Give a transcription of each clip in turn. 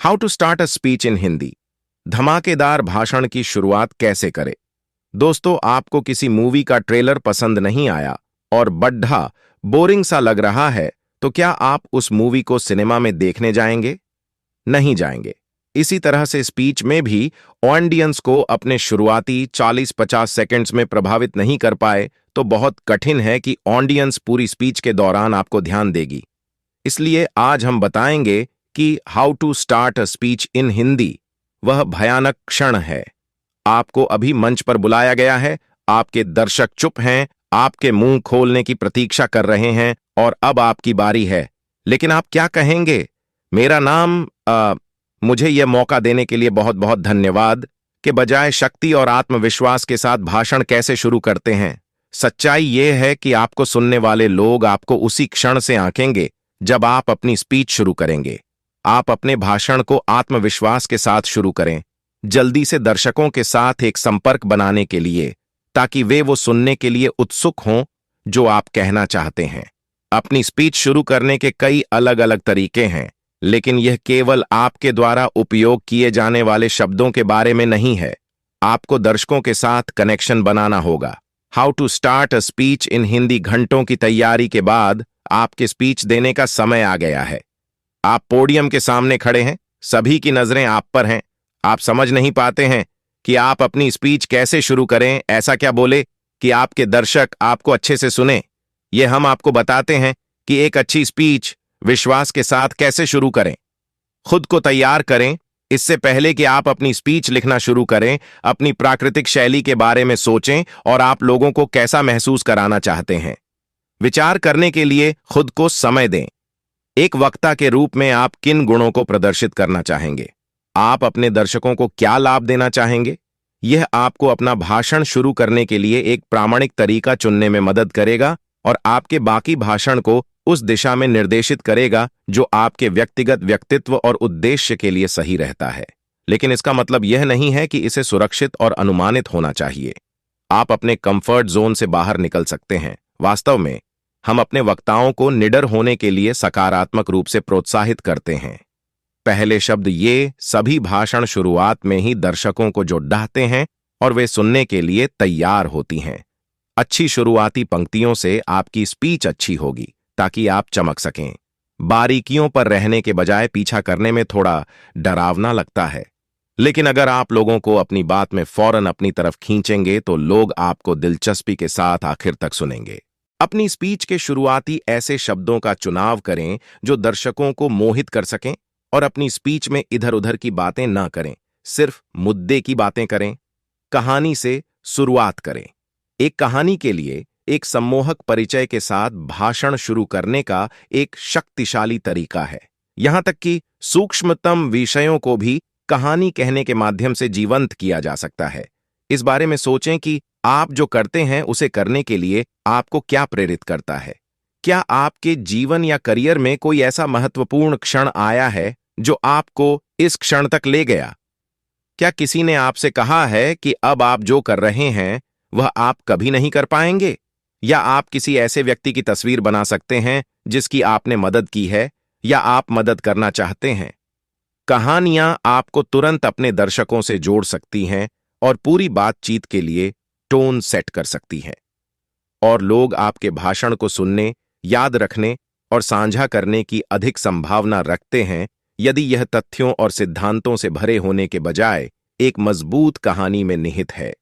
How to start a speech in Hindi. धमाकेदार भाषण की शुरुआत कैसे करें। दोस्तों, आपको किसी मूवी का ट्रेलर पसंद नहीं आया और बड्ढा बोरिंग सा लग रहा है, तो क्या आप उस मूवी को सिनेमा में देखने जाएंगे? नहीं जाएंगे। इसी तरह से स्पीच में भी ऑडियंस को अपने शुरुआती 40-50 सेकंड्स में प्रभावित नहीं कर पाए तो बहुत कठिन है कि ऑडियंस पूरी स्पीच के दौरान आपको ध्यान देगी। इसलिए आज हम बताएंगे कि how to start a speech in Hindi. वह भयानक क्षण है। आपको अभी मंच पर बुलाया गया है, आपके दर्शक चुप हैं, आपके मुंह खोलने की प्रतीक्षा कर रहे हैं और अब आपकी बारी है। लेकिन आप क्या कहेंगे? मेरा नाम मुझे यह मौका देने के लिए बहुत बहुत धन्यवाद के बजाय शक्ति और आत्मविश्वास के साथ भाषण कैसे शुरू करते हैं। सच्चाई यह है कि आपको सुनने वाले लोग आपको उसी क्षण से आंकेंगे जब आप अपनी स्पीच शुरू करेंगे। आप अपने भाषण को आत्मविश्वास के साथ शुरू करें, जल्दी से दर्शकों के साथ एक संपर्क बनाने के लिए, ताकि वे वो सुनने के लिए उत्सुक हों जो आप कहना चाहते हैं। अपनी स्पीच शुरू करने के कई अलग अलग तरीके हैं, लेकिन यह केवल आपके द्वारा उपयोग किए जाने वाले शब्दों के बारे में नहीं है। आपको दर्शकों के साथ कनेक्शन बनाना होगा। How to start a speech in Hindi. घंटों की तैयारी के बाद आपके स्पीच देने का समय आ गया है। आप पोडियम के सामने खड़े हैं, सभी की नजरें आप पर हैं। आप समझ नहीं पाते हैं कि आप अपनी स्पीच कैसे शुरू करें। ऐसा क्या बोले कि आपके दर्शक आपको अच्छे से सुने। यह हम आपको बताते हैं कि एक अच्छी स्पीच विश्वास के साथ कैसे शुरू करें। खुद को तैयार करें। इससे पहले कि आप अपनी स्पीच लिखना शुरू करें, अपनी प्राकृतिक शैली के बारे में सोचें और आप लोगों को कैसा महसूस कराना चाहते हैं। विचार करने के लिए खुद को समय दें। एक वक्ता के रूप में आप किन गुणों को प्रदर्शित करना चाहेंगे? आप अपने दर्शकों को क्या लाभ देना चाहेंगे? यह आपको अपना भाषण शुरू करने के लिए एक प्रामाणिक तरीका चुनने में मदद करेगा और आपके बाकी भाषण को उस दिशा में निर्देशित करेगा जो आपके व्यक्तिगत व्यक्तित्व और उद्देश्य के लिए सही रहता है। लेकिन इसका मतलब यह नहीं है कि इसे सुरक्षित और अनुमानित होना चाहिए। आप अपने कंफर्ट जोन से बाहर निकल सकते हैं। वास्तव में हम अपने वक्ताओं को निडर होने के लिए सकारात्मक रूप से प्रोत्साहित करते हैं। पहले शब्द ये सभी भाषण शुरुआत में ही दर्शकों को जो डाहते हैं और वे सुनने के लिए तैयार होती हैं। अच्छी शुरुआती पंक्तियों से आपकी स्पीच अच्छी होगी ताकि आप चमक सकें। बारीकियों पर रहने के बजाय पीछा करने में थोड़ा डरावना लगता है, लेकिन अगर आप लोगों को अपनी बात में फौरन अपनी तरफ खींचेंगे तो लोग आपको दिलचस्पी के साथ आखिर तक सुनेंगे। अपनी स्पीच के शुरुआती ऐसे शब्दों का चुनाव करें जो दर्शकों को मोहित कर सकें और अपनी स्पीच में इधर उधर की बातें ना करें, सिर्फ मुद्दे की बातें करें। कहानी से शुरुआत करें। एक कहानी के लिए एक सम्मोहक परिचय के साथ भाषण शुरू करने का एक शक्तिशाली तरीका है। यहां तक कि सूक्ष्मतम विषयों को भी कहानी कहने के माध्यम से जीवंत किया जा सकता है। इस बारे में सोचें कि आप जो करते हैं उसे करने के लिए आपको क्या प्रेरित करता है। क्या आपके जीवन या करियर में कोई ऐसा महत्वपूर्ण क्षण आया है जो आपको इस क्षण तक ले गया? क्या किसी ने आपसे कहा है कि अब आप जो कर रहे हैं वह आप कभी नहीं कर पाएंगे? या आप किसी ऐसे व्यक्ति की तस्वीर बना सकते हैं जिसकी आपने मदद की है या आप मदद करना चाहते हैं? कहानियां आपको तुरंत अपने दर्शकों से जोड़ सकती हैं और पूरी बातचीत के लिए टोन सेट कर सकती हैं। और लोग आपके भाषण को सुनने, याद रखने और साझा करने की अधिक संभावना रखते हैं यदि यह तथ्यों और सिद्धांतों से भरे होने के बजाय एक मजबूत कहानी में निहित है।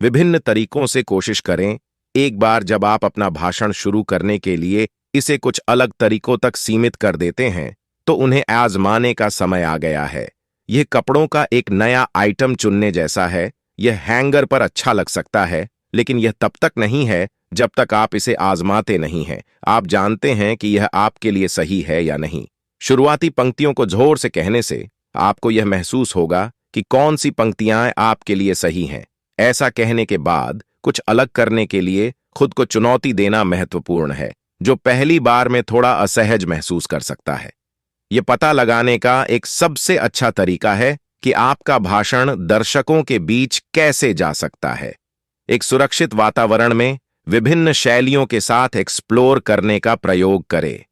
विभिन्न तरीकों से कोशिश करें। एक बार जब आप अपना भाषण शुरू करने के लिए इसे कुछ अलग तरीकों तक सीमित कर देते हैं तो उन्हें आजमाने का समय आ गया है। यह कपड़ों का एक नया आइटम चुनने जैसा है। यह हैंगर पर अच्छा लग सकता है, लेकिन यह तब तक नहीं है जब तक आप इसे आजमाते नहीं हैं। आप जानते हैं कि यह आपके लिए सही है या नहीं। शुरुआती पंक्तियों को जोर से कहने से आपको यह महसूस होगा कि कौन सी पंक्तियां आपके लिए सही हैं। ऐसा कहने के बाद कुछ अलग करने के लिए खुद को चुनौती देना महत्वपूर्ण है, जो पहली बार में थोड़ा असहज महसूस कर सकता है। यह पता लगाने का एक सबसे अच्छा तरीका है कि आपका भाषण दर्शकों के बीच कैसे जा सकता है। एक सुरक्षित वातावरण में विभिन्न शैलियों के साथ एक्सप्लोर करने का प्रयोग करें।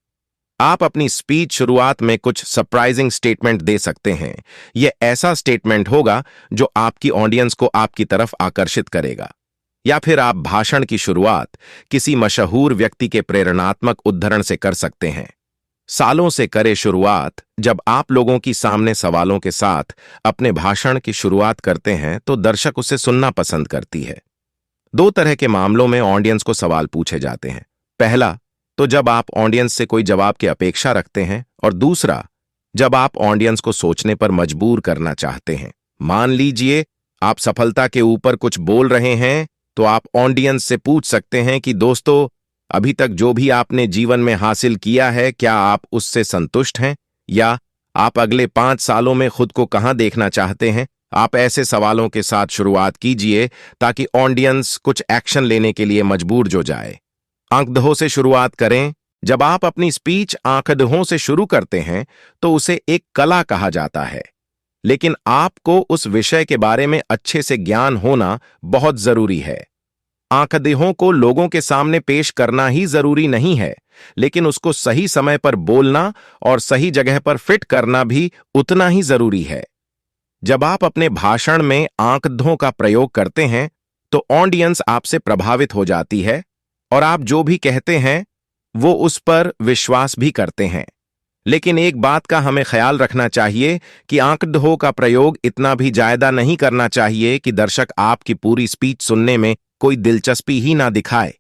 आप अपनी स्पीच शुरुआत में कुछ सरप्राइजिंग स्टेटमेंट दे सकते हैं। यह ऐसा स्टेटमेंट होगा जो आपकी ऑडियंस को आपकी तरफ आकर्षित करेगा। या फिर आप भाषण की शुरुआत किसी मशहूर व्यक्ति के प्रेरणात्मक उद्धरण से कर सकते हैं। सालों से करे शुरुआत। जब आप लोगों की सामने सवालों के साथ अपने भाषण की शुरुआत करते हैं तो दर्शक उसे सुनना पसंद करती है। दो तरह के मामलों में ऑडियंस को सवाल पूछे जाते हैं। पहला, तो जब आप ऑडियंस से कोई जवाब की अपेक्षा रखते हैं, और दूसरा, जब आप ऑडियंस को सोचने पर मजबूर करना चाहते हैं। मान लीजिए आप सफलता के ऊपर कुछ बोल रहे हैं, तो आप ऑडियंस से पूछ सकते हैं कि दोस्तों, अभी तक जो भी आपने जीवन में हासिल किया है, क्या आप उससे संतुष्ट हैं? या आप अगले 5 सालों में खुद को कहां देखना चाहते हैं? आप ऐसे सवालों के साथ शुरुआत कीजिए ताकि ऑडियंस कुछ एक्शन लेने के लिए मजबूर हो जाए। आंकड़ों से शुरुआत करें। जब आप अपनी स्पीच आंकड़ों से शुरू करते हैं तो उसे एक कला कहा जाता है, लेकिन आपको उस विषय के बारे में अच्छे से ज्ञान होना बहुत जरूरी है। आंकड़ों को लोगों के सामने पेश करना ही जरूरी नहीं है, लेकिन उसको सही समय पर बोलना और सही जगह पर फिट करना भी उतना ही जरूरी है। जब आप अपने भाषण में आंकड़ों का प्रयोग करते हैं तो ऑडियंस आपसे प्रभावित हो जाती है और आप जो भी कहते हैं वो उस पर विश्वास भी करते हैं। लेकिन एक बात का हमें ख्याल रखना चाहिए कि आंकड़ों का प्रयोग इतना भी ज्यादा नहीं करना चाहिए कि दर्शक आपकी पूरी स्पीच सुनने में कोई दिलचस्पी ही ना दिखाए।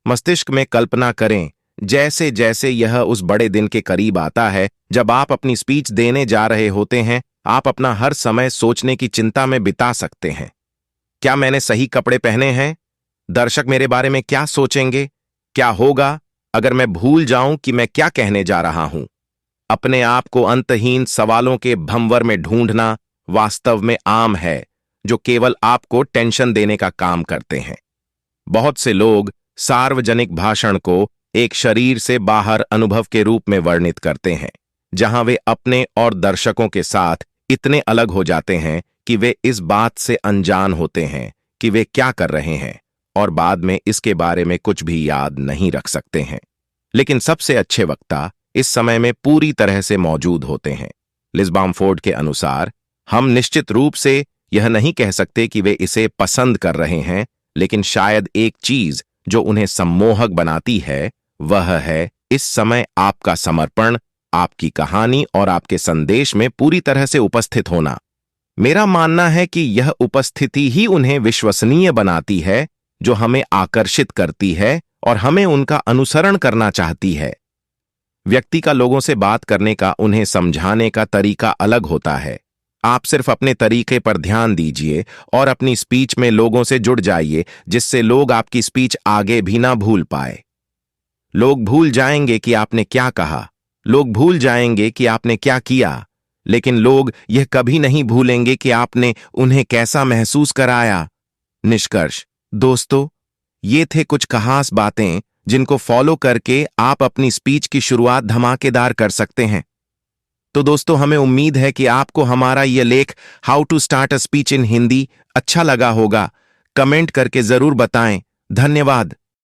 मस्तिष्क में कल्पना करें जैसे जैसे यह उस बड़े दिन के करीब आता है जब आप अपनी स्पीच देने जा रहे होते हैं, आप अपना हर समय सोचने की चिंता में बिता सकते हैं। क्या मैंने सही कपड़े पहने हैं? दर्शक मेरे बारे में क्या सोचेंगे? क्या होगा अगर मैं भूल जाऊं कि मैं क्या कहने जा रहा हूं? अपने आप को अंतहीन सवालों के भंवर में ढूंढना वास्तव में आम है, जो केवल आपको टेंशन देने का काम करते हैं। बहुत से लोग सार्वजनिक भाषण को एक शरीर से बाहर अनुभव के रूप में वर्णित करते हैं, जहां वे अपने और दर्शकों के साथ इतने अलग हो जाते हैं कि वे इस बात से अनजान होते हैं कि वे क्या कर रहे हैं और बाद में इसके बारे में कुछ भी याद नहीं रख सकते हैं। लेकिन सबसे अच्छे वक्ता इस समय में पूरी तरह से मौजूद होते हैं। लिज बामफोर्ड के अनुसार, हम निश्चित रूप से यह नहीं कह सकते कि वे इसे पसंद कर रहे हैं, लेकिन शायद एक चीज जो उन्हें सम्मोहक बनाती है वह है इस समय आपका समर्पण, आपकी कहानी और आपके संदेश में पूरी तरह से उपस्थित होना। मेरा मानना है कि यह उपस्थिति ही उन्हें विश्वसनीय बनाती है, जो हमें आकर्षित करती है और हमें उनका अनुसरण करना चाहती है। व्यक्ति का लोगों से बात करने का, उन्हें समझाने का तरीका अलग होता है। आप सिर्फ अपने तरीके पर ध्यान दीजिए और अपनी स्पीच में लोगों से जुड़ जाइए, जिससे लोग आपकी स्पीच आगे भी ना भूल पाए। लोग भूल जाएंगे कि आपने क्या कहा, लोग भूल जाएंगे कि आपने क्या किया, लेकिन लोग यह कभी नहीं भूलेंगे कि आपने उन्हें कैसा महसूस कराया। निष्कर्ष दोस्तों, ये थे कुछ खास बातें जिनको फॉलो करके आप अपनी स्पीच की शुरुआत धमाकेदार कर सकते हैं। तो दोस्तों, हमें उम्मीद है कि आपको हमारा यह लेख how to start a speech in Hindi अच्छा लगा होगा। कमेंट करके जरूर बताएं। धन्यवाद।